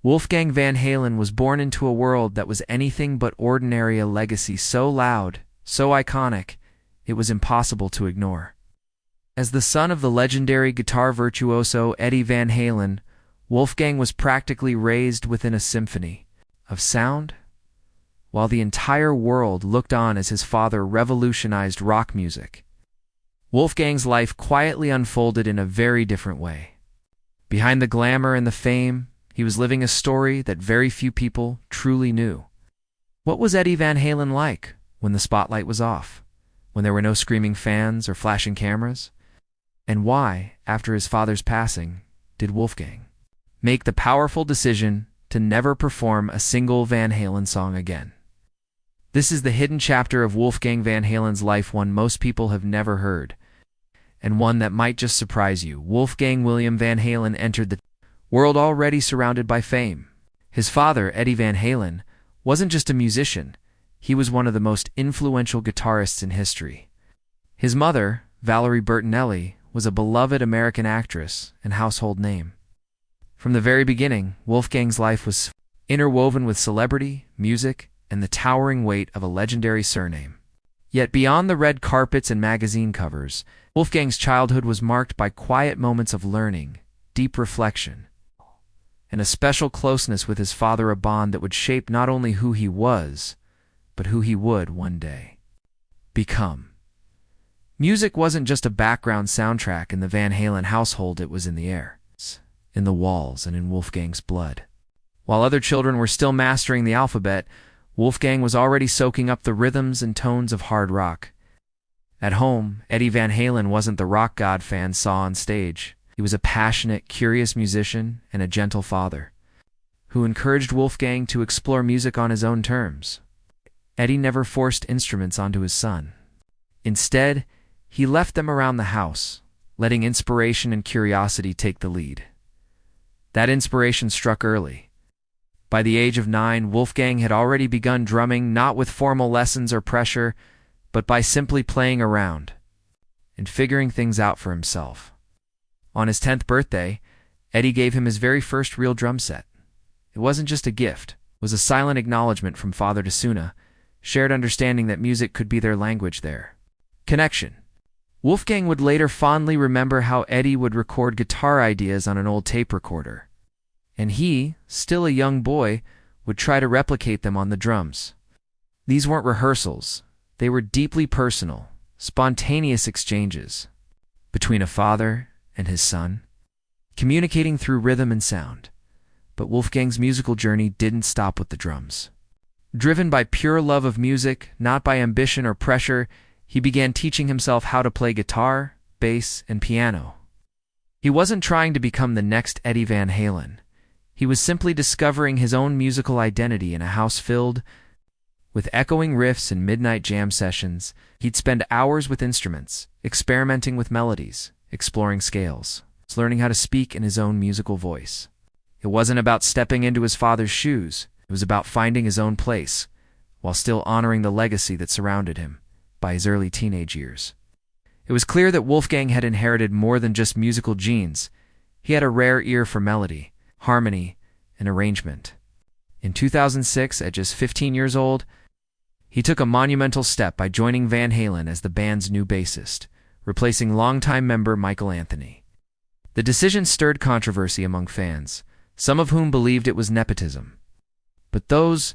Wolfgang van Halen was born into a world that was anything but ordinary, a legacy so loud, so iconic, it was impossible to ignore. As the son of the legendary guitar virtuoso Eddie Van Halen, Wolfgang was practically raised within a symphony of sound, while the entire world looked on as his father revolutionized rock music. Wolfgang's life quietly unfolded in a very different way. Behind the glamour and the fame, he was living a story that very few people truly knew. What was Eddie Van Halen like when the spotlight was off, when there were no screaming fans or flashing cameras? And why, after his father's passing, did Wolfgang make the powerful decision to never perform a single Van Halen song again? This is the hidden chapter of Wolfgang Van Halen's life, one most people have never heard, and one that might just surprise you. Wolfgang William Van Halen entered the world already surrounded by fame. His father, Eddie Van Halen, wasn't just a musician, he was one of the most influential guitarists in history. His mother, Valerie Bertinelli, was a beloved American actress and household name. From the very beginning, Wolfgang's life was interwoven with celebrity, music, and the towering weight of a legendary surname. Yet beyond the red carpets and magazine covers, Wolfgang's childhood was marked by quiet moments of learning, deep reflection, and a special closeness with his father, a bond that would shape not only who he was, but who he would one day become. Music wasn't just a background soundtrack in the Van Halen household, it was in the air, in the walls, and in Wolfgang's blood. While other children were still mastering the alphabet, Wolfgang was already soaking up the rhythms and tones of hard rock. At home, Eddie Van Halen wasn't the rock god fans saw on stage. He was a passionate, curious musician and a gentle father who encouraged Wolfgang to explore music on his own terms. Eddie never forced instruments onto his son. Instead, he left them around the house, letting inspiration and curiosity take the lead. That inspiration struck early. By the age of 9, Wolfgang had already begun drumming, not with formal lessons or pressure, but by simply playing around and figuring things out for himself. On his 10th birthday, Eddie gave him his very first real drum set. It wasn't just a gift, it was a silent acknowledgement from father to Suna, shared understanding that music could be their language there. Connection. Wolfgang would later fondly remember how Eddie would record guitar ideas on an old tape recorder, and he, still a young boy, would try to replicate them on the drums. These weren't rehearsals, they were deeply personal, spontaneous exchanges between a father and his son, communicating through rhythm and sound. But Wolfgang's musical journey didn't stop with the drums. Driven by pure love of music, not by ambition or pressure, he began teaching himself how to play guitar, bass, and piano. He wasn't trying to become the next Eddie Van Halen. He was simply discovering his own musical identity in a house filled with echoing riffs and midnight jam sessions. He'd spend hours with instruments, experimenting with melodies, exploring scales, learning how to speak in his own musical voice. It wasn't about stepping into his father's shoes. It was about finding his own place, while still honoring the legacy that surrounded him by his early teenage years. It was clear that Wolfgang had inherited more than just musical genes. He had a rare ear for melody, harmony, and arrangement. In 2006, at just 15 years old, he took a monumental step by joining Van Halen as the band's new bassist, replacing longtime member Michael Anthony. The decision stirred controversy among fans, some of whom believed it was nepotism. But those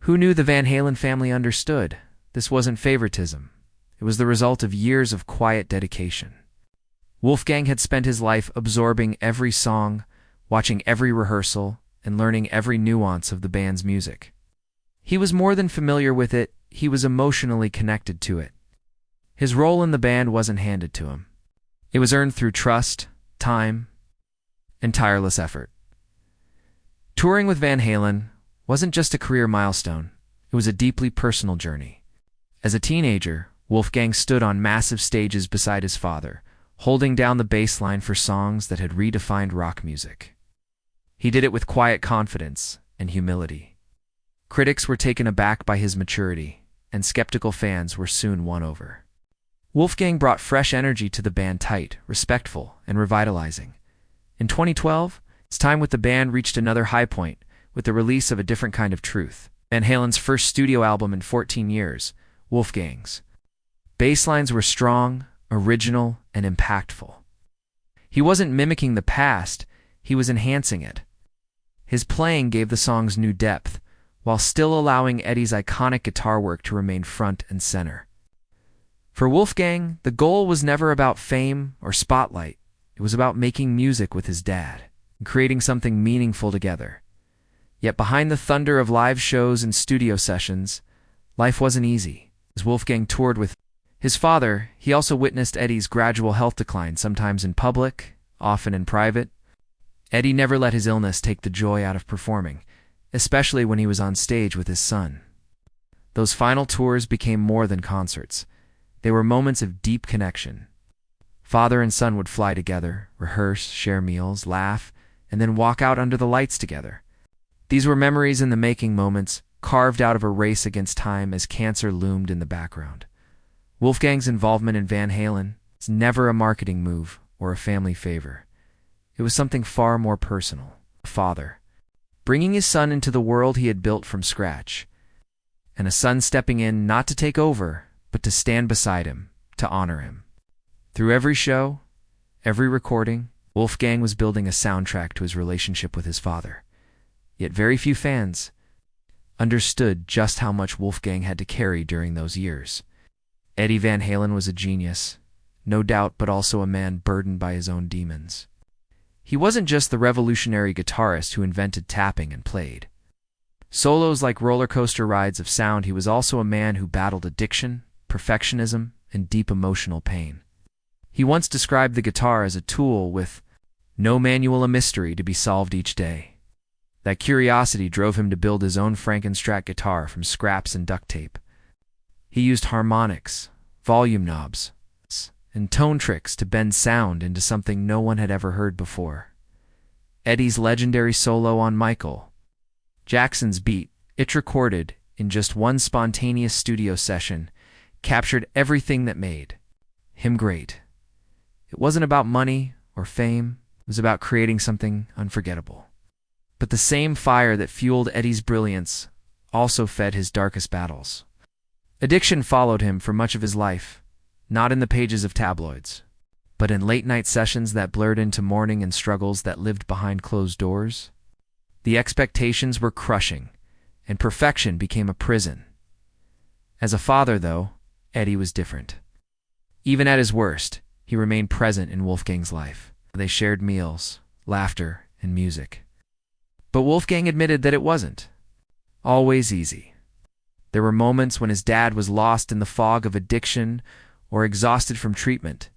who knew the Van Halen family understood this wasn't favoritism. It was the result of years of quiet dedication. Wolfgang had spent his life absorbing every song, watching every rehearsal, and learning every nuance of the band's music. He was more than familiar with it, he was emotionally connected to it. His role in the band wasn't handed to him. It was earned through trust, time, and tireless effort. Touring with Van Halen wasn't just a career milestone, it was a deeply personal journey. As a teenager, Wolfgang stood on massive stages beside his father, holding down the bass line for songs that had redefined rock music. He did it with quiet confidence and humility. Critics were taken aback by his maturity, and skeptical fans were soon won over. Wolfgang brought fresh energy to the band, tight, respectful, and revitalizing. In 2012, His time with the band reached another high point with the release of A Different Kind of Truth, Van Halen's first studio album in 14 years, Wolfgang's. Bass lines were strong, original, and impactful. He wasn't mimicking the past, he was enhancing it. His playing gave the songs new depth, while still allowing Eddie's iconic guitar work to remain front and center. For Wolfgang, the goal was never about fame or spotlight. It was about making music with his dad and creating something meaningful together. Yet behind the thunder of live shows and studio sessions, life wasn't easy. As Wolfgang toured with his father, he also witnessed Eddie's gradual health decline, sometimes in public, often in private. Eddie never let his illness take the joy out of performing, especially when he was on stage with his son. Those final tours became more than concerts. They were moments of deep connection. Father and son would fly together, rehearse, share meals, laugh, and then walk out under the lights together. These were memories in the making, moments carved out of a race against time as cancer loomed in the background. Wolfgang's involvement in Van Halen was never a marketing move or a family favor. It was something far more personal. A father, bringing his son into the world he had built from scratch, and a son stepping in not to take over, but to stand beside him, to honor him. Through every show, every recording, Wolfgang was building a soundtrack to his relationship with his father. Yet very few fans understood just how much Wolfgang had to carry during those years. Eddie Van Halen was a genius, no doubt, but also a man burdened by his own demons. He wasn't just the revolutionary guitarist who invented tapping and played solos like roller coaster rides of sound. He was also a man who battled addiction, perfectionism, and deep emotional pain. He once described the guitar as a tool with no manual, a mystery to be solved each day. That curiosity drove him to build his own Frankenstrat guitar from scraps and duct tape. He used harmonics, volume knobs, and tone tricks to bend sound into something no one had ever heard before. Eddie's legendary solo on Michael Jackson's Beat, it recorded in just one spontaneous studio session, captured everything that made him great. It wasn't about money or fame, it was about creating something unforgettable. But the same fire that fueled Eddie's brilliance also fed his darkest battles. Addiction followed him for much of his life, not in the pages of tabloids, but in late-night sessions that blurred into mourning and struggles that lived behind closed doors. The expectations were crushing, and perfection became a prison. As a father, though, Eddie was different. Even at his worst, he remained present in Wolfgang's life. They shared meals, laughter, and music. But Wolfgang admitted that it wasn't always easy. There were moments when his dad was lost in the fog of addiction or exhausted from treatment.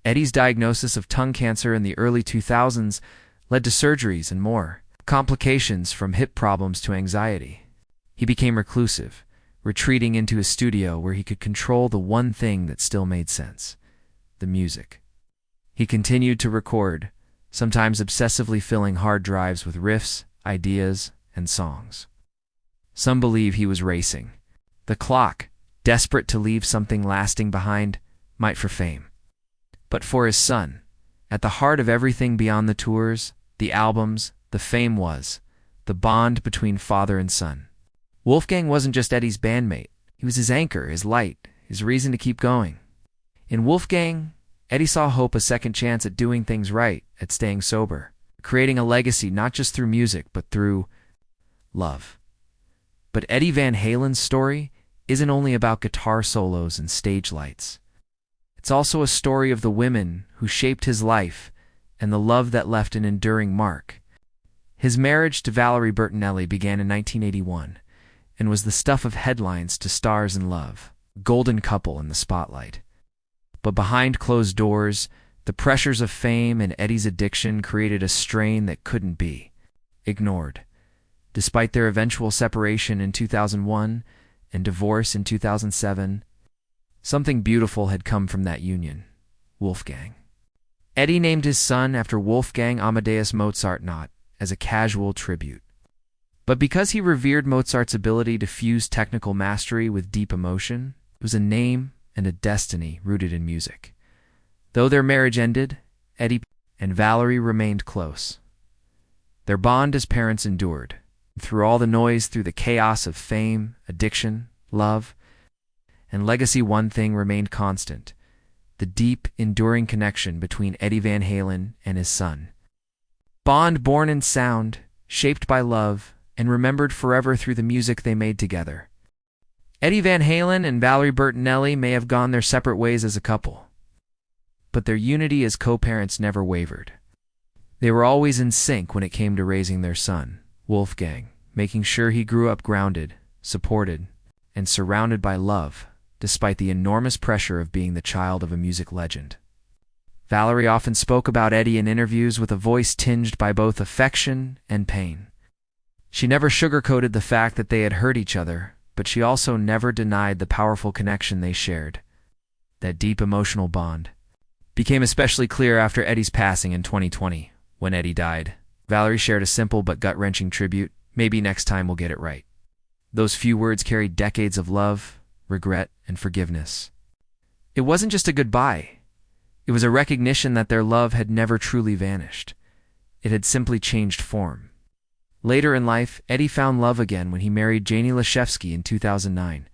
Eddie's diagnosis of tongue cancer in the early 2000s led to surgeries and more complications, from hip problems to anxiety. He became reclusive, retreating into his studio where he could control the one thing that still made sense: the music. He continued to record, sometimes obsessively filling hard drives with riffs, ideas, and songs. Some believe he was racing the clock, desperate to leave something lasting behind, might for fame. But for his son, at the heart of everything beyond the tours, the albums, the fame was the bond between father and son. Wolfgang wasn't just Eddie's bandmate. He was his anchor, his light, his reason to keep going. In Wolfgang, Eddie saw hope, a second chance at doing things right, at staying sober, creating a legacy not just through music, but through love. But Eddie Van Halen's story isn't only about guitar solos and stage lights. It's also a story of the women who shaped his life and the love that left an enduring mark. His marriage to Valerie Bertinelli began in 1981 and was the stuff of headlines to Stars in Love, golden couple in the spotlight. But behind closed doors, the pressures of fame and Eddie's addiction created a strain that couldn't be ignored. Despite their eventual separation in 2001 and divorce in 2007, something beautiful had come from that union: Wolfgang. Eddie named his son after Wolfgang Amadeus Mozart, not as a casual tribute, but because he revered Mozart's ability to fuse technical mastery with deep emotion. It was a name and a destiny rooted in music. Though their marriage ended, Eddie and Valerie remained close. Their bond as parents endured. Through all the noise, through the chaos of fame, addiction, love, and legacy, one thing remained constant: the deep, enduring connection between Eddie Van Halen and his son. Bond born in sound, shaped by love, and remembered forever through the music they made together. Eddie Van Halen and Valerie Bertinelli may have gone their separate ways as a couple, but their unity as co-parents never wavered. They were always in sync when it came to raising their son, Wolfgang, making sure he grew up grounded, supported, and surrounded by love, despite the enormous pressure of being the child of a music legend. Valerie often spoke about Eddie in interviews with a voice tinged by both affection and pain. She never sugarcoated the fact that they had hurt each other, but she also never denied the powerful connection they shared. That deep emotional bond became especially clear after Eddie's passing in 2020. When Eddie died, Valerie shared a simple but gut-wrenching tribute: "Maybe next time we'll get it right." Those few words carried decades of love, regret, and forgiveness. It wasn't just a goodbye. It was a recognition that their love had never truly vanished. It had simply changed form. Later in life, Eddie found love again when he married Janie Lashevsky in 2009.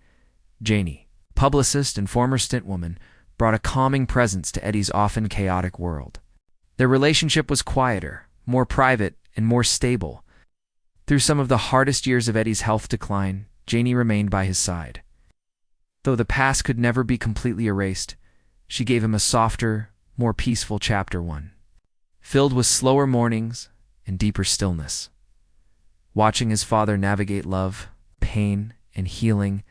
Janie, publicist and former stintwoman, brought a calming presence to Eddie's often chaotic world. Their relationship was quieter, more private, and more stable. Through some of the hardest years of Eddie's health decline, Janie remained by his side. Though the past could never be completely erased, she gave him a softer, more peaceful chapter, one filled with slower mornings and deeper stillness. Watching his father navigate love, pain, and healing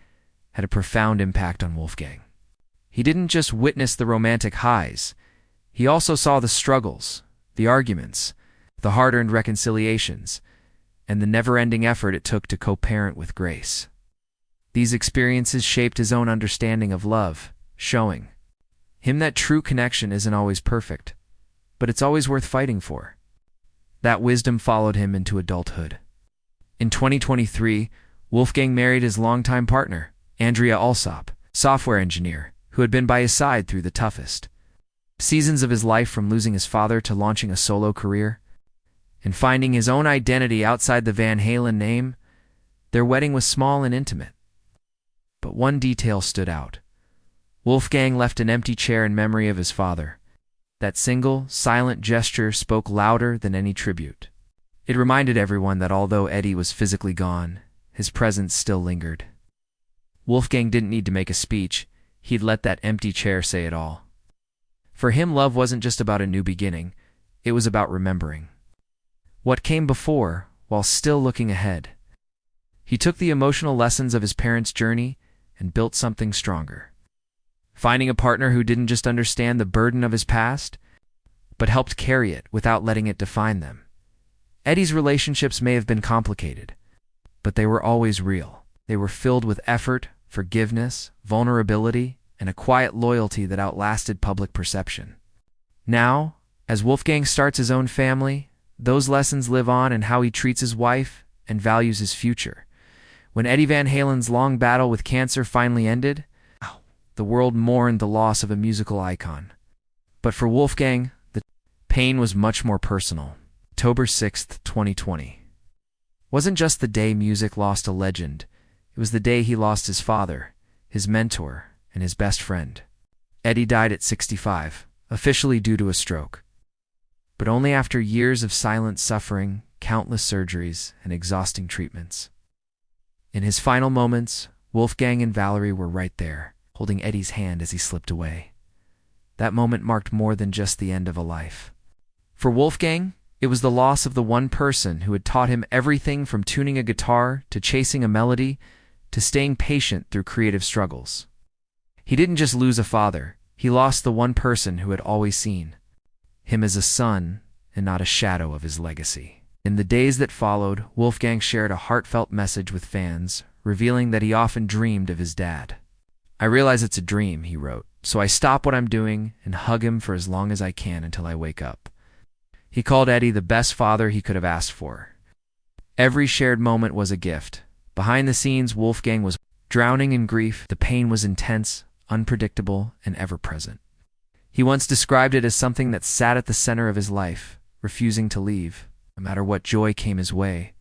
had a profound impact on Wolfgang. He didn't just witness the romantic highs, he also saw the struggles, the arguments, the hard-earned reconciliations, and the never-ending effort it took to co-parent with grace. These experiences shaped his own understanding of love, showing him that true connection isn't always perfect, but it's always worth fighting for. That wisdom followed him into adulthood. In 2023, Wolfgang married his longtime partner, Andrea Alsop, software engineer, who had been by his side through the toughest seasons of his life, from losing his father to launching a solo career and finding his own identity outside the Van Halen name. Their wedding was small and intimate, but one detail stood out. Wolfgang left an empty chair in memory of his father. That single, silent gesture spoke louder than any tribute. It reminded everyone that although Eddie was physically gone, his presence still lingered. Wolfgang didn't need to make a speech. He'd let that empty chair say it all. For him, love wasn't just about a new beginning. It was about remembering what came before while still looking ahead. He took the emotional lessons of his parents' journey and built something stronger, finding a partner who didn't just understand the burden of his past, but helped carry it without letting it define them. Eddie's relationships may have been complicated, but they were always real. They were filled with effort, forgiveness, vulnerability, and a quiet loyalty that outlasted public perception. Now, as Wolfgang starts his own family, those lessons live on in how he treats his wife and values his future. When Eddie Van Halen's long battle with cancer finally ended, the world mourned the loss of a musical icon. But for Wolfgang, the pain was much more personal. October 6th, 2020. Wasn't just the day music lost a legend, it was the day he lost his father, his mentor, and his best friend. Eddie died at 65, officially due to a stroke, but only after years of silent suffering, countless surgeries, and exhausting treatments. In his final moments, Wolfgang and Valerie were right there, holding Eddie's hand as he slipped away. That moment marked more than just the end of a life. For Wolfgang, it was the loss of the one person who had taught him everything from tuning a guitar to chasing a melody to staying patient through creative struggles. He didn't just lose a father, he lost the one person who had always seen him as a son and not a shadow of his legacy. In the days that followed, Wolfgang shared a heartfelt message with fans, revealing that he often dreamed of his dad. "I realize it's a dream," he wrote, "so I stop what I'm doing and hug him for as long as I can until I wake up." He called Eddie the best father he could have asked for. Every shared moment was a gift. Behind the scenes, Wolfgang was drowning in grief. The pain was intense, unpredictable, and ever-present. He once described it as something that sat at the center of his life, refusing to leave. No matter what joy came his way,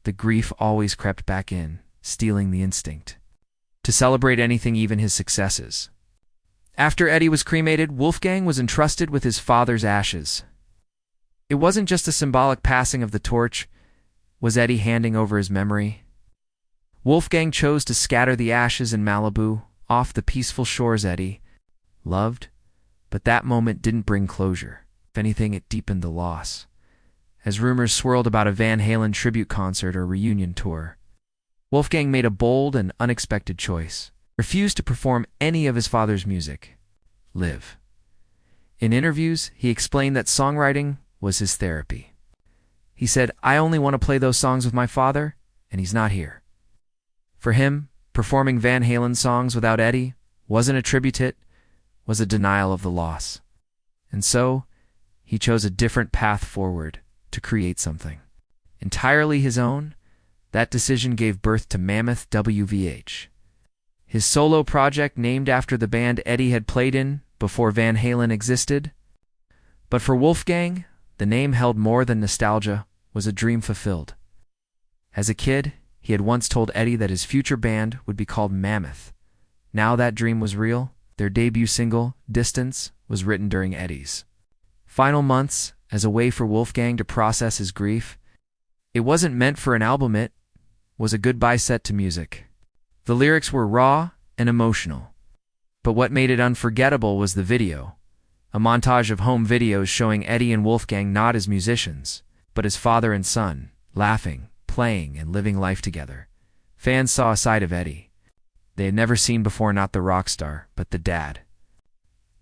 the grief always crept back in, stealing the instinct to celebrate anything, even his successes. After Eddie was cremated, Wolfgang was entrusted with his father's ashes. It wasn't just a symbolic passing of the torch. Was Eddie handing over his memory? Wolfgang chose to scatter the ashes in Malibu, off the peaceful shores Eddie loved, but that moment didn't bring closure. If anything, it deepened the loss. As rumors swirled about a Van Halen tribute concert or reunion tour, Wolfgang made a bold and unexpected choice. Refused to perform any of his father's music. Live. In interviews, he explained that songwriting was his therapy. He said, "I only want to play those songs with my father, and he's not here." For him, performing Van Halen songs without Eddie wasn't a tribute, it was a denial of the loss. And so, he chose a different path forward to create something entirely his own. That decision gave birth to Mammoth WVH, his solo project named after the band Eddie had played in before Van Halen existed. But for Wolfgang, the name held more than nostalgia, was a dream fulfilled. As a kid, he had once told Eddie that his future band would be called Mammoth. Now that dream was real. Their debut single, Distance, was written during Eddie's final months as a way for Wolfgang to process his grief. It wasn't meant for an album, it was a goodbye set to music. The lyrics were raw and emotional, but what made it unforgettable was the video. A montage of home videos showing Eddie and Wolfgang not as musicians, but as father and son, laughing, playing, and living life together. Fans saw a side of Eddie they had never seen before, not the rock star, but the dad.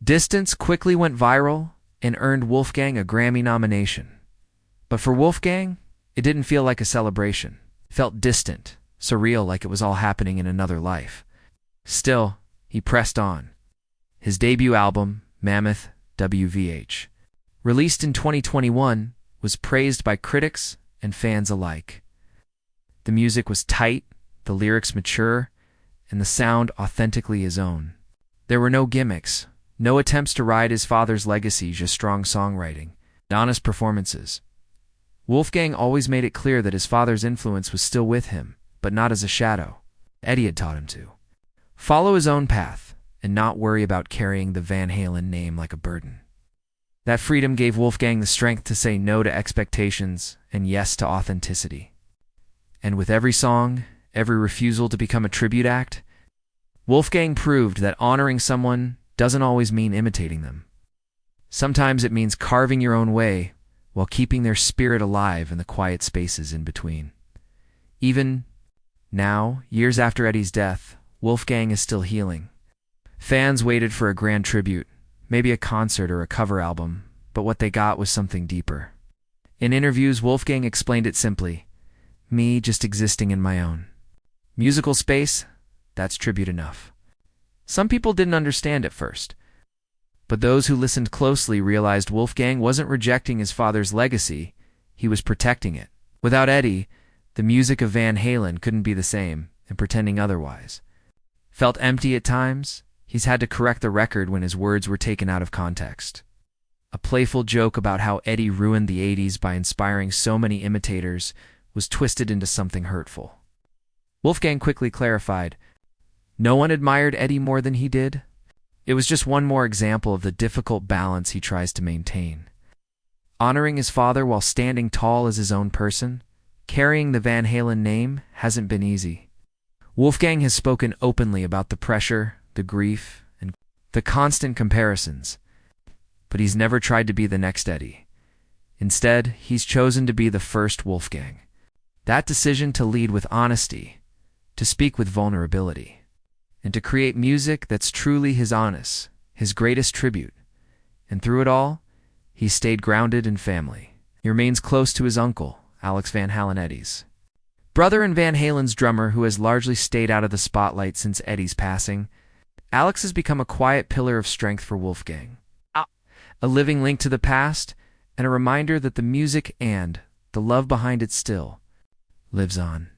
Distance quickly went viral and earned Wolfgang a Grammy nomination. But for Wolfgang, it didn't feel like a celebration. It felt distant, surreal, like it was all happening in another life. Still, he pressed on. His debut album, Mammoth WVH, released in 2021, was praised by critics and fans alike. The music was tight, the lyrics mature, and the sound authentically his own. There were no gimmicks, no attempts to ride his father's legacy, just strong songwriting, honest performances. Wolfgang always made it clear that his father's influence was still with him, but not as a shadow. Eddie had taught him to follow his own path and not worry about carrying the Van Halen name like a burden. That freedom gave Wolfgang the strength to say no to expectations and yes to authenticity. And with every song, every refusal to become a tribute act, Wolfgang proved that honoring someone doesn't always mean imitating them. Sometimes it means carving your own way while keeping their spirit alive in the quiet spaces in between. Even now, years after Eddie's death, Wolfgang is still healing. Fans waited for a grand tribute, maybe a concert or a cover album, but what they got was something deeper. In interviews, Wolfgang explained it simply: me just existing in my own musical space, that's tribute enough. Some people didn't understand at first, but those who listened closely realized Wolfgang wasn't rejecting his father's legacy, he was protecting it. Without Eddie, the music of Van Halen couldn't be the same, and pretending otherwise felt empty at times. He's had to correct the record when his words were taken out of context. A playful joke about how Eddie ruined the 80s by inspiring so many imitators was twisted into something hurtful. Wolfgang quickly clarified, no one admired Eddie more than he did. It was just one more example of the difficult balance he tries to maintain. Honoring his father while standing tall as his own person, carrying the Van Halen name hasn't been easy. Wolfgang has spoken openly about the pressure, the grief, and the constant comparisons, but he's never tried to be the next Eddie. Instead, he's chosen to be the first Wolfgang. That decision to lead with honesty, to speak with vulnerability, and to create music that's truly his honest, his greatest tribute. And through it all, he stayed grounded in family. He remains close to his uncle, Alex Van Halen, Eddie's brother and Van Halen's drummer, who has largely stayed out of the spotlight since Eddie's passing. Alex has become a quiet pillar of strength for Wolfgang, a living link to the past, and a reminder that the music and the love behind it still lives on.